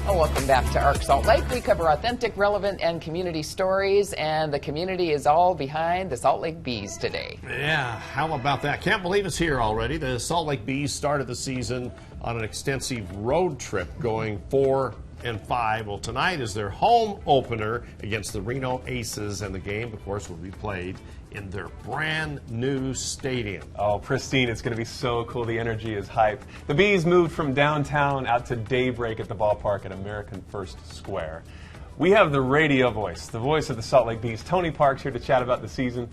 Welcome back to Arc Salt Lake. We cover authentic, relevant, and community stories, and the community is all behind the Salt Lake Bees today. Yeah, how about that? Can't believe it's here already. The Salt Lake Bees started the season on an extensive road trip going 4-5. Well, tonight is their home opener against the Reno Aces, and the game, of course, will be played in their brand new stadium. Oh, pristine. It's going to be so cool. The energy is hype. The Bees moved from downtown out to Daybreak at the ballpark at American First Square. We have the radio voice, the voice of the Salt Lake Bees, Tony Parks, here to chat about the season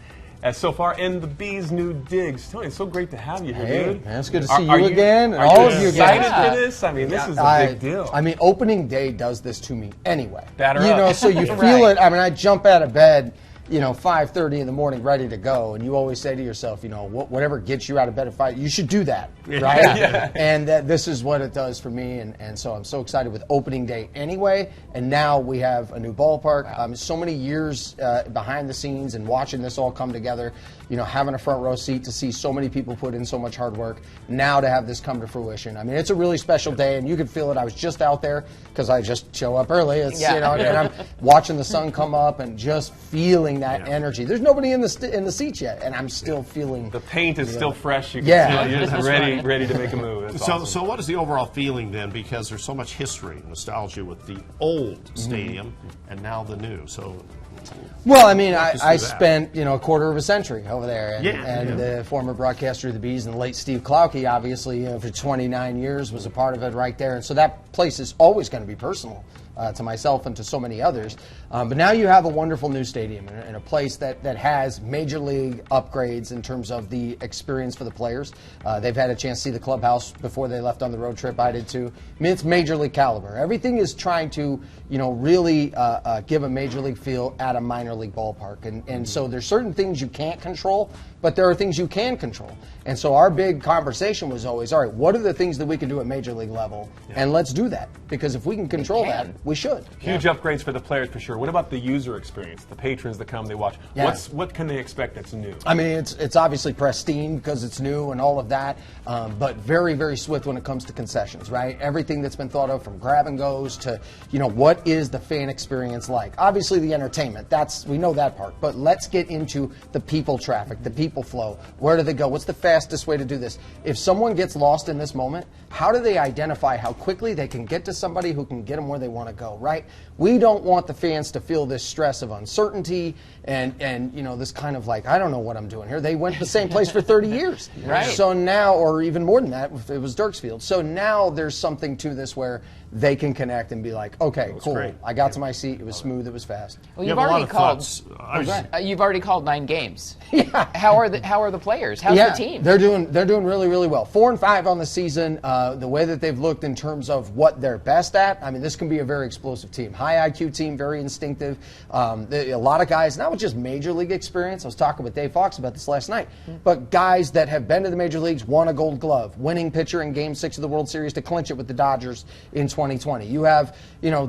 so far and the Bees' new digs. Tony, it's so great to have you here, dude. Man, it's good to see you again. Are all you of you excited guys. for this? I mean, this is a big deal. I mean, opening day does this to me anyway. Batter you up. know, so you feel it. I mean, I jump out of bed, 5:30 in the morning, ready to go, and you always say to yourself, whatever gets you out of bed at 5, you should do that, right? Yeah. And this is what it does for me, and so I'm so excited with opening day anyway. And now we have a new ballpark. Wow. So many years behind the scenes and watching this all come together. Having a front row seat to see so many people put in so much hard work. Now to have this come to fruition. I mean, it's a really special day, and you could feel it. I was just out there because I just show up early. It's, and I'm watching the sun come up and just feeling that energy. There's nobody in the seats yet, and I'm still feeling. The paint is still fresh. You can feel it. You're just ready to make a move. That's awesome. So what is the overall feeling then? Because there's so much history, nostalgia with the old stadium and now the new. So. Well, I mean, I spent a quarter of a century over there, and the former broadcaster of the Bees and the late Steve Clouty, obviously, for 29 years was a part of it right there, and so that place is always going to be personal to myself and to so many others. But now you have a wonderful new stadium and a place that has major league upgrades in terms of the experience for the players. They've had a chance to see the clubhouse before they left on the road trip. I did too. I mean, it's major league caliber. Everything is trying to, really give a major league feel at a minor league ballpark. And so there's certain things you can't control, but there are things you can control. And so our big conversation was always, all right, what are the things that we can do at major league level? And let's do that. Because if we can control that, we should. Huge upgrades for the players for sure. What about the user experience? The patrons that come, they watch. What can they expect that's new? I mean, it's obviously pristine because it's new and all of that, but very, very swift when it comes to concessions, right? Everything that's been thought of from grab and goes to, what is the fan experience like? Obviously the entertainment, we know that part, but let's get into the people traffic, the people flow. Where do they go? What's the fastest way to do this? If someone gets lost in this moment, how do they identify how quickly they can get to somebody who can get them where they want to go, right? We don't want the fans to feel this stress of uncertainty and this kind of like, I don't know what I'm doing here. They went to the same place for 30 years. Right. So now, or even more than that, if it was Dirksfield. So now there's something to this where they can connect and be like, okay, cool. Great. I got to my seat. It was smooth. It was fast. Well, You you've have a lot already of called. thoughts. You've already called 9 games. Yeah. How are the players? How's the team? They're doing really, really well. 4-5 on the season. The way that they've looked in terms of what they're best at. I mean, this can be a very explosive team. High IQ team, very instinctive. A lot of guys, not with just major league experience. I was talking with Dave Fox about this last night. But guys that have been to the major leagues, won a Gold Glove, winning pitcher in Game 6 of the World Series to clinch it with the Dodgers in 2020. You have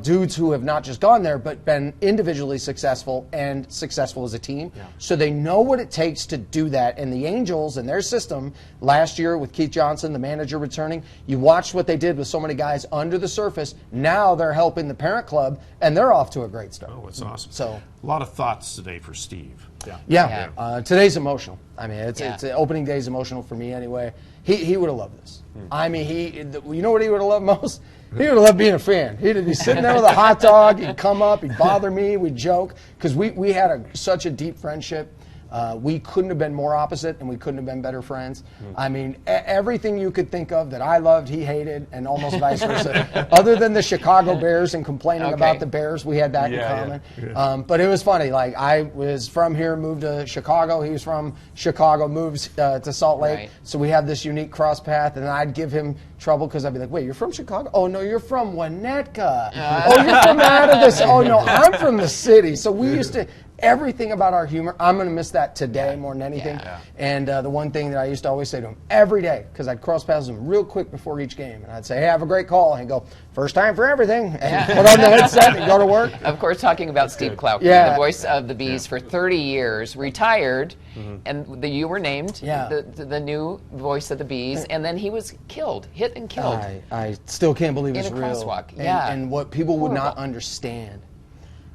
dudes who have not just gone there, but been individually successful and successful as a team. Yeah. So they know what it takes to do that. And the Angels and their system last year with Keith Johnson, the manager, returning, you watched what they did with so many guys under the surface. Now they're helping the parent club, and they're off to a great start. Oh, it's awesome. So a lot of thoughts today for Steve. Today's emotional. I mean, it's opening day is emotional for me anyway. He would have loved this. I mean, you know what he would have loved most? He would have loved being a fan. He'd be sitting there with a hot dog. He'd come up. He'd bother me. We'd joke because we had such a deep friendship. We couldn't have been more opposite, and we couldn't have been better friends. I mean, everything you could think of that I loved, he hated, and almost vice versa. Other than the Chicago Bears and complaining about the Bears, we had that in common. Yeah. But it was funny. Like, I was from here, moved to Chicago. He was from Chicago, moved to Salt Lake. Right. So we had this unique cross path, and I'd give him trouble because I'd be like, wait, you're from Chicago? Oh, no, you're from Winnetka. Oh, you're from out of this. Oh, no, I'm from the city. So we used to everything about our humor. I'm going to miss that today more than anything. Yeah. And the one thing that I used to always say to him every day, because I'd cross paths with him real quick before each game, and I'd say, hey, have a great call. And he'd go, first time for everything. And put on the headset and go to work. Of course, talking about Steve Clouty, the voice of the Bees for 30 years, retired, and you were named the new voice of the Bees, and then he was killed, hit and killed. I still can't believe it's in a real. crosswalk. And what people would not understand,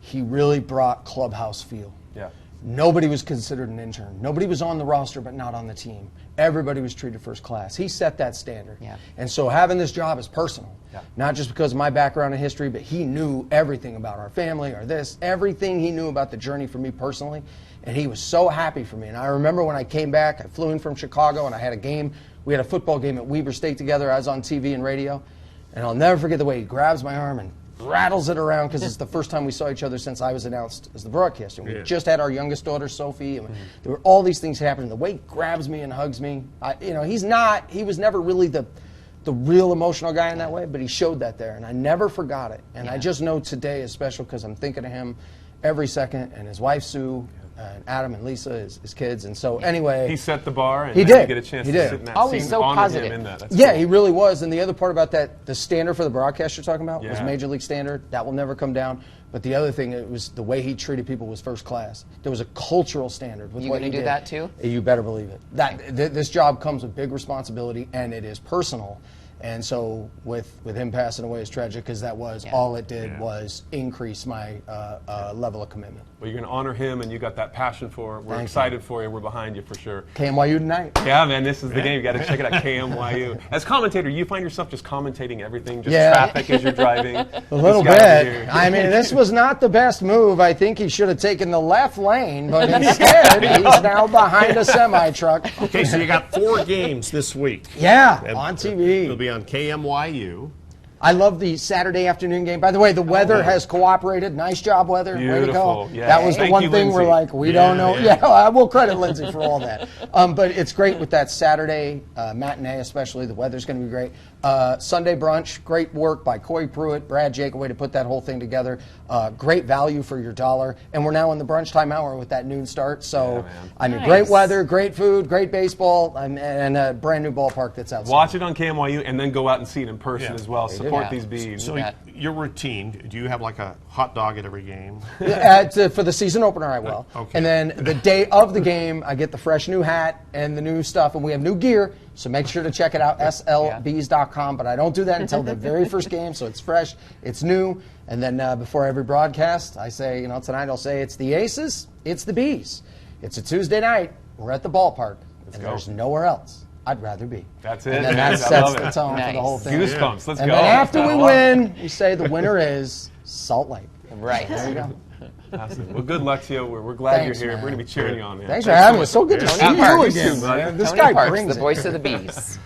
he really brought clubhouse feel. Yeah. Nobody was considered an intern. Nobody was on the roster but not on the team. Everybody was treated first class. He set that standard. Yeah. And so having this job is personal. Yeah. Not just because of my background and history, but he knew everything about our family or this, everything he knew about the journey for me personally. And he was so happy for me. And I remember when I came back, I flew in from Chicago and I had a game. We had a football game at Weber State together. I was on TV and radio. And I'll never forget the way he grabs my arm and rattles it around, because it's the first time we saw each other since I was announced as the broadcaster. We just had our youngest daughter, Sophie, and there were all these things happening. The way he grabs me and hugs me, he was never really the real emotional guy in that way, but he showed that there, and I never forgot it. And I just know today is special because I'm thinking of him every second, and his wife, Sue, and Adam and Lisa, his kids. And so anyway, he set the bar, and he then did. you get a chance He to did. sit in that Always seat so and honor positive. him in that. That's Yeah, cool. he really was. And the other part about that, the standard for the broadcast you're talking about was Yeah. Major League Standard. That will never come down. But the other thing, it was the way he treated people was first class. There was a cultural standard with You what gonna he do did. that too? You better believe it. This job comes with big responsibility, and it is personal. And so with him passing away is tragic, because that was all it did was increase my level of commitment. Well, you're going to honor him, and you got that passion for it. We're excited for you. We're behind you for sure. KMYU tonight. Yeah, man, this is the game. You got to check it out, KMYU. As commentator, you find yourself just commentating everything, just traffic as you're driving. A little bit. I mean, this was not the best move. I think he should have taken the left lane, but instead he's now behind a semi-truck. Okay, so you got 4 games this week. Yeah, And on TV. It'll be on KMYU. I love the Saturday afternoon game. By the way, the weather has cooperated. Nice job, weather. Way to go. Beautiful. Yeah. That was the Thank one you, thing we're Lindsay. like, we don't know. Yeah, I will credit Lindsay for all that. But it's great with that Saturday matinee, especially. The weather's going to be great. Sunday brunch, great work by Coy Pruitt, Brad Jake, way to put that whole thing together. Great value for your dollar. And we're now in the brunch time hour with that noon start. So, I mean, great weather, great food, great baseball, and a brand new ballpark that's outside. Watch it on KMYU, and then go out and see it in person as well. Support these Bees. So your routine, do you have like a hot dog at every game? For the season opener, I will. Okay. And then the day of the game, I get the fresh new hat and the new stuff, and we have new gear. So make sure to check it out, slbees.com. But I don't do that until the very first game, so it's fresh, it's new. And then before every broadcast, I say, tonight I'll say it's the Aces, it's the Bees. It's a Tuesday night, we're at the ballpark, and there's nowhere else I'd rather be. That's it. And then that I sets love the it. tone for the whole thing. Goosebumps. Let's And go. then after I we love win, we say the winner is Salt Lake. Right. There you go. it. Awesome. Well, good luck to you. We're glad Thanks, you're here. man. We're going to be cheering you on, man. Thanks for having us. So good to Tony see you Parks, again, buddy. man. This Tony guy Parks, brings the it. voice of the Bees.